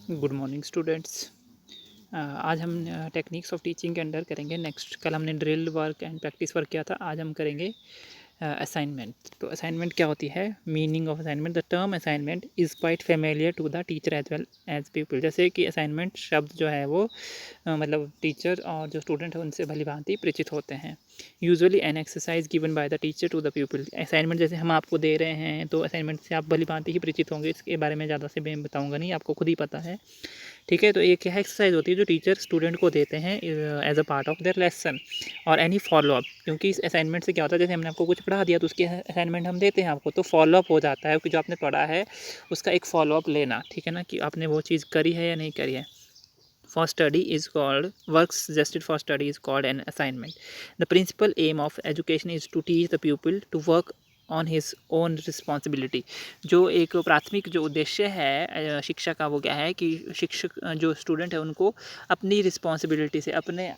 Good morning students. आज हम techniques of teaching के अंडर करेंगे नेक्स्ट। कल हमने drill work and practice work किया था, आज हम करेंगे असाइनमेंट। तो असाइनमेंट क्या होती है? Meaning of assignment: the term assignment is quite familiar to the teacher as well as people. जैसे कि असाइनमेंट शब्द जो है वो मतलब टीचर और जो स्टूडेंट है उनसे भली भांति परिचित होते हैं। Usually an exercise given by the teacher to the people. Assignment जैसे हम आपको दे रहे हैं तो असाइनमेंट से आप भली भांति ही परिचित होंगे, इसके बारे में ज़्यादा से मैं बताऊँगा नहीं, आपको खुद ही पता है। ठीक है, तो ये क्या एक्सरसाइज होती है जो टीचर स्टूडेंट को देते हैं as a part of their lesson और एनी फॉलोअप। क्योंकि इस असाइनमेंट से क्या होता है, जैसे हमने आपको कुछ पढ़ा दिया तो उसकी असाइनमेंट हम देते हैं आपको, तो फॉलोअप हो जाता है कि जो आपने पढ़ा है उसका एक फॉलोअप लेना। ठीक है ना, कि आपने वो चीज़ करी है या नहीं करी है। For study is called work suggested for study is called an assignment. The principal aim of education is to teach the pupil to work on his own responsibility. जो एक प्राथमिक जो उद्देश्य है शिक्षा का वो क्या है कि शिक्षक जो स्टूडेंट है उनको अपनी रिस्पॉन्सिबिलिटी से, अपने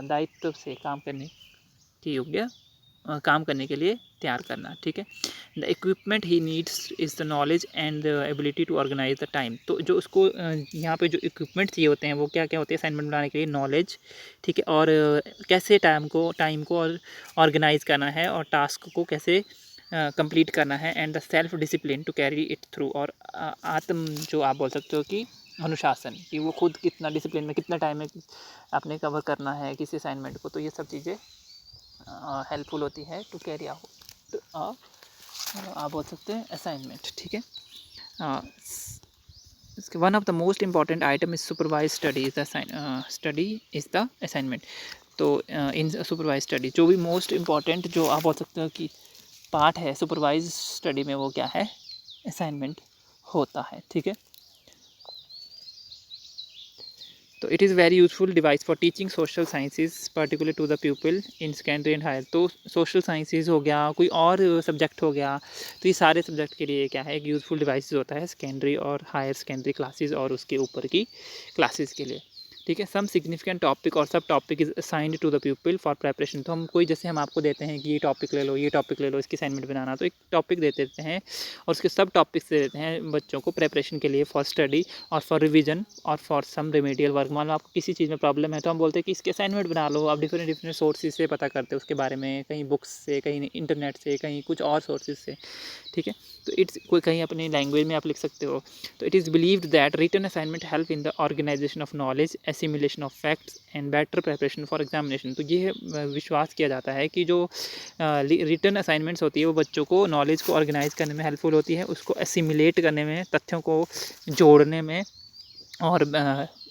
दायित्व से काम करने की योग्य काम करने के लिए तैयार करना। ठीक है। The equipment he needs is the knowledge and the ability to organise the time. तो जो उसको यहाँ पे जो इक्विपमेंट चाहिए होते हैं वो क्या क्या होते हैं असाइनमेंट बनाने के लिए? नॉलेज, ठीक है, और कैसे टाइम को और ऑर्गेनाइज करना है और टास्क को कैसे कंप्लीट करना है, and the self discipline to carry it through. और आत्म जो आप बोल सकते हो कि अनुशासन, कि वो खुद कितना डिसिप्लिन में, कितना टाइम में आपने कवर करना है किसी असाइनमेंट को। तो ये सब चीज़ें हेल्पफुल होती है टू कैरी आउट आप बोल सकते हैं असाइनमेंट। ठीक है। One of the most important item is supervise study is study is the assignment. तो इन सुपरवाइज स्टडी जो भी मोस्ट इम्पॉर्टेंट जो आप बोल सकते हो कि पार्ट है सुपरवाइज स्टडी में, वो क्या है? असाइनमेंट होता है। ठीक है। तो it is very useful device for teaching social sciences particular to the people in secondary and higher. तो सोशल साइंसेज हो गया, कोई और सब्जेक्ट हो गया, तो ये सारे सब्जेक्ट के लिए क्या है, एक यूजफुल डिवाइस होता है सेकेंडरी और हायर सेकेंडरी क्लासेस और उसके ऊपर की क्लासेस के लिए। ठीक है। सम सिग्निफिकेंट टॉपिक और सब topic is assigned to the people for preparation. तो हम कोई, जैसे हम आपको देते हैं कि ये टॉपिक ले लो, ये टॉपिक ले लो, इसकी असाइनमेंट बनाना, तो एक टॉपिक दे देते हैं और उसके सब टॉपिक्स दे देते हैं बच्चों को प्रेपरेशन के लिए, फॉर स्टडी और फॉर रिवीजन और फॉर सम रेमेडियल वर्क। मान लो आपको किसी चीज़ में प्रॉब्लम है तो हम बोलते हैं कि इसके असाइनमेंट बना लो। आप डिफरेंट डिफरेंट सोर्सेज से पता करते हो उसके बारे में, कहीं बुक्स से, कहीं इंटरनेट से, कहीं कुछ और सोर्सेज से। ठीक है। तो इट्स कोई कहीं अपनी लैंग्वेज में आप लिख सकते हो। तो it is believed that written assignment help in the organisation of knowledge, assimilation of facts and better preparation for examination. तो ये विश्वास किया जाता है कि जो रिटन असाइनमेंट्स होती है वो बच्चों को नॉलेज को ऑर्गेनाइज करने में हेल्पफुल होती है, उसको एसिमुलेट करने में, तथ्यों को जोड़ने में, और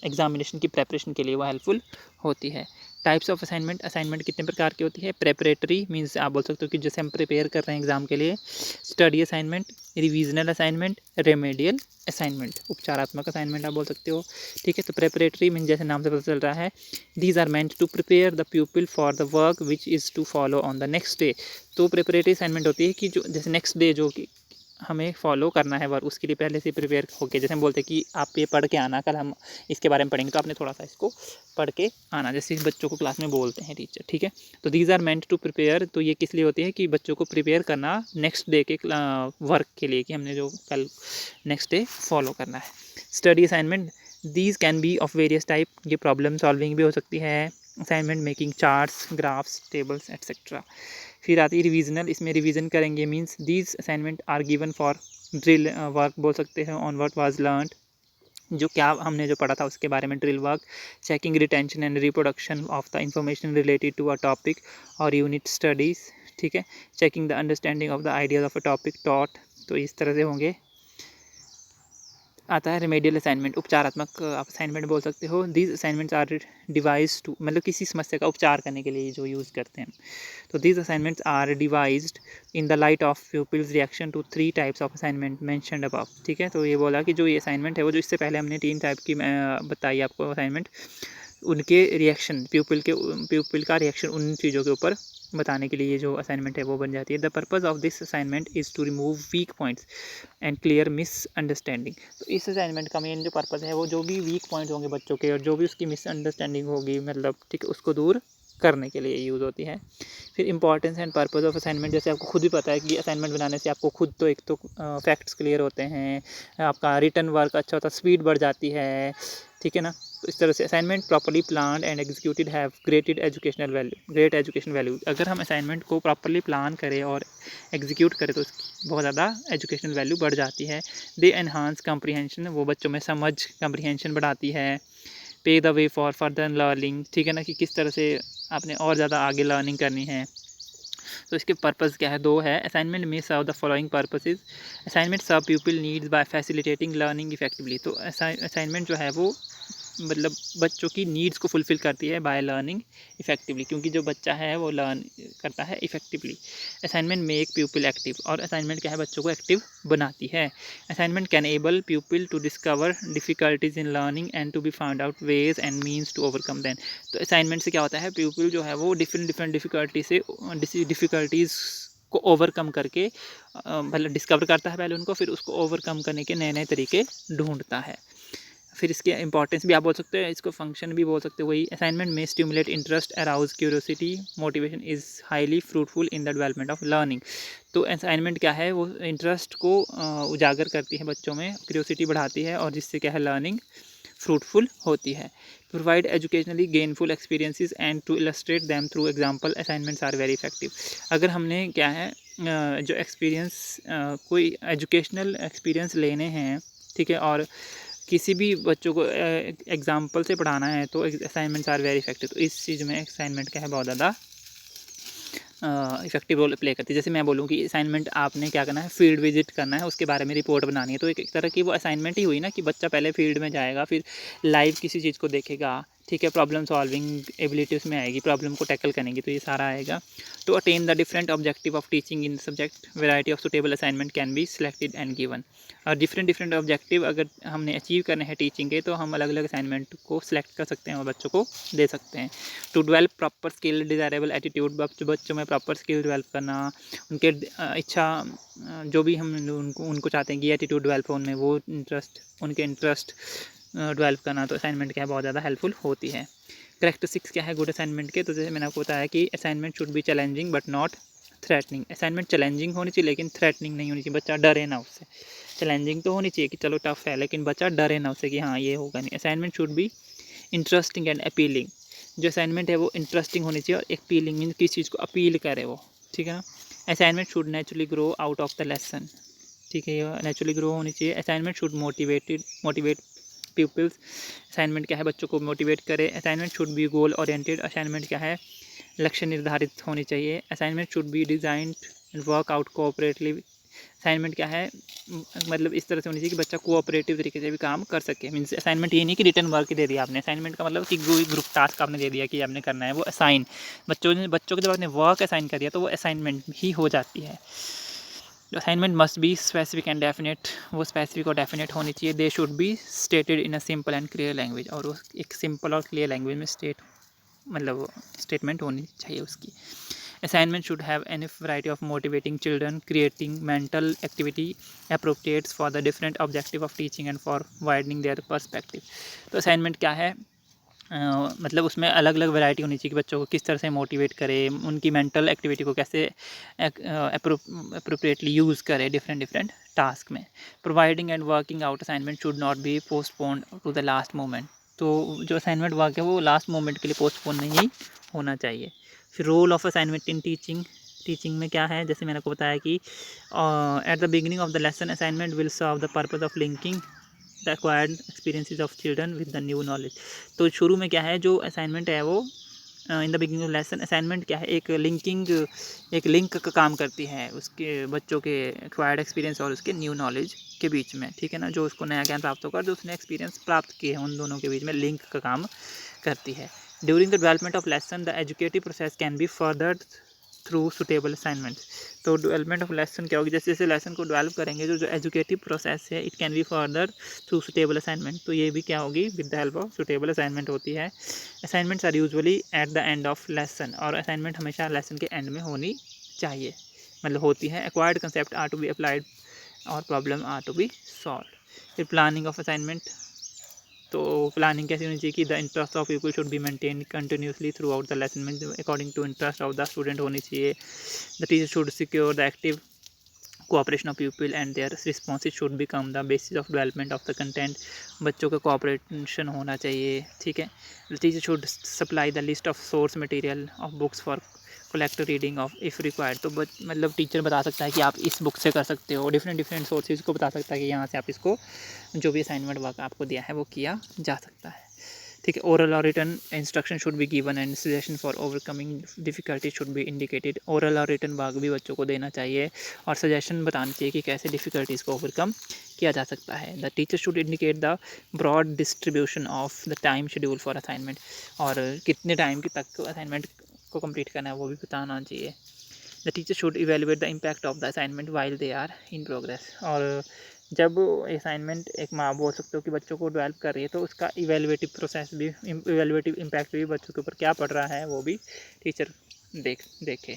एग्जामिनेशन की प्रेपरेशन के लिए वो हेल्पफुल होती है। टाइप्स ऑफ असाइनमेंट: असाइनमेंट कितने प्रकार की होती है? प्रेपरेटरी मीन्स आप बोल सकते हो कि जैसे हम प्रिपेयर कर रहे हैं एग्जाम के लिए, study assignment, revisional assignment, remedial assignment, उपचारात्मक असाइनमेंट आप बोल सकते हो। ठीक है। तो प्रेपरेटरी मीन जैसे नाम से पता चल रहा है, these are meant to prepare the people for the work which is to follow on the next day. तो प्रेपरेटरी असाइनमेंट होती है कि जो जैसे नेक्स्ट डे जो कि हमें फॉलो करना है वर्क, उसके लिए पहले से प्रिपेयर होके, जैसे हम बोलते हैं कि आप ये पढ़ के आना, कल हम इसके बारे में पढ़ेंगे तो आपने थोड़ा सा इसको पढ़ के आना, जैसे बच्चों को क्लास में बोलते हैं टीचर। ठीक है। तो these are meant to prepare, तो ये किस लिए होती है कि बच्चों को प्रिपेयर करना नेक्स्ट डे के वर्क के लिए, कि हमने जो कल नेक्स्ट डे फॉलो करना है। Study assignment: these can be of various type. ये प्रॉब्लम सॉल्विंग भी हो सकती है, assignment making charts, graphs, tables etcetera. फिर आती है रिविजनल, इसमें रिवीजन करेंगे means these assignment are given for drill work बोल सकते हैं, ऑन व्हाट वाज लर्नड, जो क्या हमने जो पढ़ा था उसके बारे में, drill work, checking retention and reproduction of the information related to a topic और यूनिट स्टडीज़। ठीक है। Checking the understanding of the ideas of a topic taught. तो इस तरह से होंगे। आता है रेमेडियल असाइनमेंट, उपचारात्मक आप असाइनमेंट बोल सकते हो। These assignments are devise to, मतलब किसी समस्या का उपचार करने के लिए जो यूज़ करते हैं। तो these assignments are devised in the light of pupils reaction to 3 types of assignment mentioned above. ठीक है। तो ये बोला कि जो ये असाइनमेंट है वो, जो इससे पहले हमने 3 टाइप की बताई आपको असाइनमेंट, उनके रिएक्शन, प्यूपिल का रिएक्शन उन चीज़ों के ऊपर बताने के लिए ये जो असाइनमेंट है वो बन जाती है। The purpose of this assignment is to remove weak points and clear misunderstanding. तो इस असाइनमेंट का मेन जो पर्पज़ है वो जो भी वीक पॉइंट होंगे बच्चों के और जो भी उसकी मिसअंडरस्टैंडिंग होगी, मतलब ठीक है, उसको दूर करने के लिए यूज़ होती है। फिर importance and purpose of assignment, जैसे आपको खुद भी पता है कि असाइनमेंट बनाने से आपको खुद तो एक तो फैक्ट्स क्लियर होते हैं, आपका रिटन वर्क अच्छा होता है, स्पीड बढ़ जाती है, ठीक है ना। तो इस तरह से assignment properly plan and executed have great education value. अगर हम असाइनमेंट को प्रॉपर्ली प्लान करें और एग्जीक्यूट करें तो उसकी बहुत ज़्यादा एजुकेशनल वैल्यू बढ़ जाती है। दे एनहांस कम्प्रीहेंशन, वो बच्चों में समझ कम्प्रीहेंशन बढ़ाती है। पे the way for further learning, ठीक है ना, कि किस तरह से आपने और ज़्यादा आगे लर्निंग करनी है। तो इसके पर्पज़ क्या है, दो है। असाइनमेंट में serve the following purposes. Assignment serve people needs by facilitating learning effectively. तो असाइनमेंट जो है वो मतलब बच्चों की नीड्स को फुलफ़िल करती है बाय लर्निंग इफेक्टिवली, क्योंकि जो बच्चा है वो लर्न करता है effectively. Assignment make people active, और असाइनमेंट क्या है, बच्चों को एक्टिव बनाती है। Assignment can able people to discover difficulties in learning and to be found out ways and means to overcome them. तो असाइनमेंट से क्या होता है, पीपल जो है वो डिफरेंट डिफ़िकल्टीज़ को ओवरकम करके मतलब डिस्कवर करता है पहले उनको, फिर उसको ओवरकम करने के नए नए तरीके ढूंढता है। फिर इसके इंपॉर्टेंस भी आप बोल सकते हैं, इसको फंक्शन भी बोल सकते हो वही। असाइनमेंट में stimulate interest, arouse curiosity, motivation is highly fruitful in the development of learning. तो असाइनमेंट क्या है, वो इंटरेस्ट को उजागर करती है बच्चों में, क्यूरियोसिटी बढ़ाती है, और जिससे क्या है लर्निंग फ्रूटफुल होती है। Provide educationally gainful experiences and to illustrate them through example, assignments are very effective. अगर हमने क्या है जो एक्सपीरियंस कोई एजुकेशनल एक्सपीरियंस लेने हैं, ठीक है, और किसी भी बच्चों को एग्जाम्पल से पढ़ाना है तो असाइनमेंट्स आर वेरी इफेक्टिव। तो इस चीज़ में असाइनमेंट क्या है बहुत ज़्यादा इफेक्टिव रोल प्ले करती है। जैसे मैं बोलूँ कि असाइनमेंट आपने क्या करना है, फील्ड विजिट करना है, उसके बारे में रिपोर्ट बनानी है, तो एक तरह की वो असाइनमेंट ही हुई ना, कि बच्चा पहले फील्ड में जाएगा, फिर लाइव किसी चीज़ को देखेगा, ठीक है, प्रॉब्लम सॉल्विंग एबिलिटी उसमें आएगी, प्रॉब्लम को टैकल करेंगे, तो ये सारा आएगा। To attain the different objective of teaching in subject, variety of suitable assignment can be selected and given. और डिफरेंट ऑब्जेक्टिव अगर हमने अचीव करने हैं टीचिंग के, तो हम अलग अलग असाइनमेंट को सिलेक्ट कर सकते हैं और बच्चों को दे सकते हैं। To develop proper skill, desirable attitude, बच्चों में प्रॉपर स्किल डेवलप करना, उनके इच्छा जो भी हम उनको चाहते हैं कि एटीट्यूड डेवलप हो उनमें, वो उनके इंटरेस्ट डेवलप करना, तो असाइनमेंट क्या है बहुत ज़्यादा हेल्पफुल होती है। करैक्टरिस्टिक्स क्या है गुड असाइनमेंट के, तो जैसे मैंने आपको बताया कि assignment should B challenging but not threatening. Assignment challenging होनी चाहिए लेकिन थ्रेटनिंग नहीं होनी चाहिए, बच्चा डरे ना उससे। चैलेंजिंग तो होनी चाहिए कि चलो टफ है, लेकिन बच्चा डरे ना उससे कि हाँ ये होगा नहीं। Assignment should be interesting and appealing. जो असाइनमेंट है वो इंटरेस्टिंग होनी चाहिए, और अपीलिंग मीन किस चीज़ को अपील करे वो, ठीक है ना। Assignment should naturally grow out of the lesson, ठीक है, ये नेचुरली ग्रो होनी चाहिए। Assignment should motivate peoples. Assignment क्या है, बच्चों को मोटिवेट करे। Assignment should be goal oriented. Assignment क्या है, लक्ष्य निर्धारित होनी चाहिए। Assignment should be designed and work out cooperatively. Assignment क्या है, मतलब इस तरह से होनी चाहिए कि बच्चा कोऑपरेटिव तरीके से भी काम कर सके। मीन्स असाइनमेंट ये नहीं कि रिटर्न वर्क दे दिया आपने, असाइनमेंट का मतलब कि ग्रुप टास्क आपने दे दिया कि आपने करना है, वो असाइन बच्चों को जब आपने वर्क असाइन कर दिया तो वो असाइनमेंट ही हो जाती है। Assignment must be specific and definite, वो स्पेसिफिक और डेफिनेट होनी चाहिए। They should be stated in a simple and clear language, और वो एक सिंपल और क्लियर लैंग्वेज में मतलब स्टेटमेंट होनी चाहिए उसकी। Assignment should have enough variety of motivating children, creating mental activity appropriate for the different objective of teaching and for widening their perspective। तो असाइनमेंट क्या है, मतलब उसमें अलग अलग वैरायटी होनी चाहिए कि बच्चों को किस तरह से मोटिवेट करे, उनकी मेंटल एक्टिविटी को कैसे अप्रोप्रिएटली यूज़ करे डिफरेंट टास्क में। Providing and working out assignment should not be postponed to the last moment. तो जो असाइनमेंट वर्क है वो लास्ट मोमेंट के लिए पोस्टपोन नहीं होना चाहिए। फिर role of assignment in teaching में क्या है, जैसे मैंने आपको बताया कि at the beginning of the lesson assignment will serve the purpose of linking the acquired experiences of children with the new knowledge. तो शुरू में क्या है, जो असाइनमेंट है वो in the beginning of lesson assignment क्या है, एक लिंक का काम करती है उसके बच्चों के एक्वायर्ड एक्सपीरियंस और उसके न्यू नॉलेज के बीच में, ठीक है ना। जो उसको नया ज्ञान प्राप्त होगा, जो उसने एक्सपीरियंस प्राप्त किए हैं, उन दोनों के बीच में लिंक का काम करती है। During the development of lesson the educative process can be further through suitable assignments. तो डेवलपमेंट ऑफ लेसन क्या होगी, जैसे जैसे लेसन को डेवलप करेंगे, जो एजुकेटिव प्रोसेस है it can be further through suitable assignment. तो ये भी क्या होगी, with the help of suitable assignment होती है। Assignments are usually at the end of lesson, और असाइनमेंट हमेशा लेसन के एंड में होनी चाहिए, मतलब होती है। Acquired concept are to be applied और problem are to be solve. फिर प्लानिंग ऑफ असाइनमेंट, तो प्लानिंग कैसी होनी चाहिए कि the interest of people should be maintain continuously throughout the lesson में according to interest of the student होनी चाहिए। The teacher should secure the active cooperation of people and their responses should become the basis of development of the content. बच्चों का cooperation होना चाहिए, ठीक है। The teacher should supply the list of source material of books for collect reading of if required. तो मतलब teacher बता सकता है कि आप इस बुक से कर सकते हो, डिफरेंट डिफरेंट सोर्सेज को बता सकता है कि यहाँ से आप इसको जो भी असाइनमेंट वर्क आपको दिया है वो किया जा सकता है, ठीक है। ओरल और written instruction should be given and suggestion for overcoming difficulty should be indicated. Oral और रिटन वर्क भी बच्चों को देना चाहिए और सजेशन बताना चाहिए कि कैसे डिफिकल्टीज़ को ओवरकम किया जा सकता है। The teacher should indicate the broad distribution of the time schedule for assignment, और कितने टाइम के तक असाइनमेंट को कंप्लीट करना है वो भी बताना चाहिए। The teacher should evaluate the impact of the assignment while they are in progress, और जब असाइनमेंट एक माँ बोल सकते हो कि बच्चों को डेवलप कर रही है तो उसका इवेलुएटिव प्रोसेस भी, इवेलुएटिव इम्पैक्ट भी बच्चों के ऊपर क्या पड़ रहा है वो भी टीचर देखे।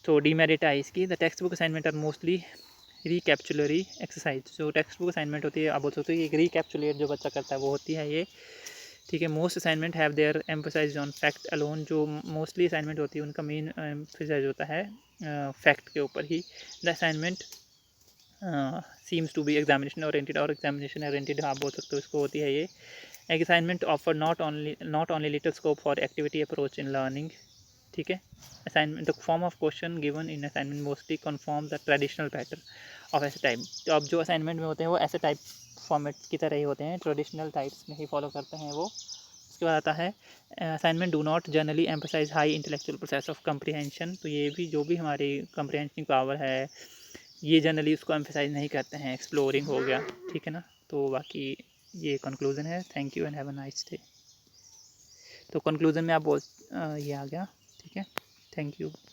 तो डीमेरिट है इसकी, the text book assignment are mostly recapitulatory exercise. जो टेक्स्ट बुक असाइनमेंट होती है आप बोल सकते हो एक रिकैप्चुलेट जो बच्चा करता है वो होती है ये, ठीक है। Most assignment have their emphasise on fact alone. जो मोस्टली असाइनमेंट होती है उनका मेन एम्फोसाइज होता है फैक्ट के ऊपर ही। The assignment seems to be examination oriented, और एग्जामिनेशन ओरिएंटेड आप बोल सकते हो इसको होती है ये। एक assignment offer not only little scope for activity approach in learning, ठीक है। Assignment the form of question given in assignment mostly confirm the traditional pattern of ऐसे टाइप। तो अब जो असाइनमेंट में होते हैं वो ऐसे टाइप फॉर्मेट की तरह ही होते हैं, ट्रेडिशनल टाइप्स में ही फॉलो करते हैं वो। उसके बाद आता है assignment do not generally emphasise high intellectual process of comprehension. तो ये भी जो भी हमारी कम्प्रीहेंसिंग पावर है ये जनरली उसको एम्फोसाइज नहीं करते हैं, एक्सप्लोरिंग हो गया, ठीक है ना। तो बाकी ये कंक्लूजन है। Thank you and have a nice day. तो कंक्लूजन में आप ये आ गया, ठीक है। Thank you.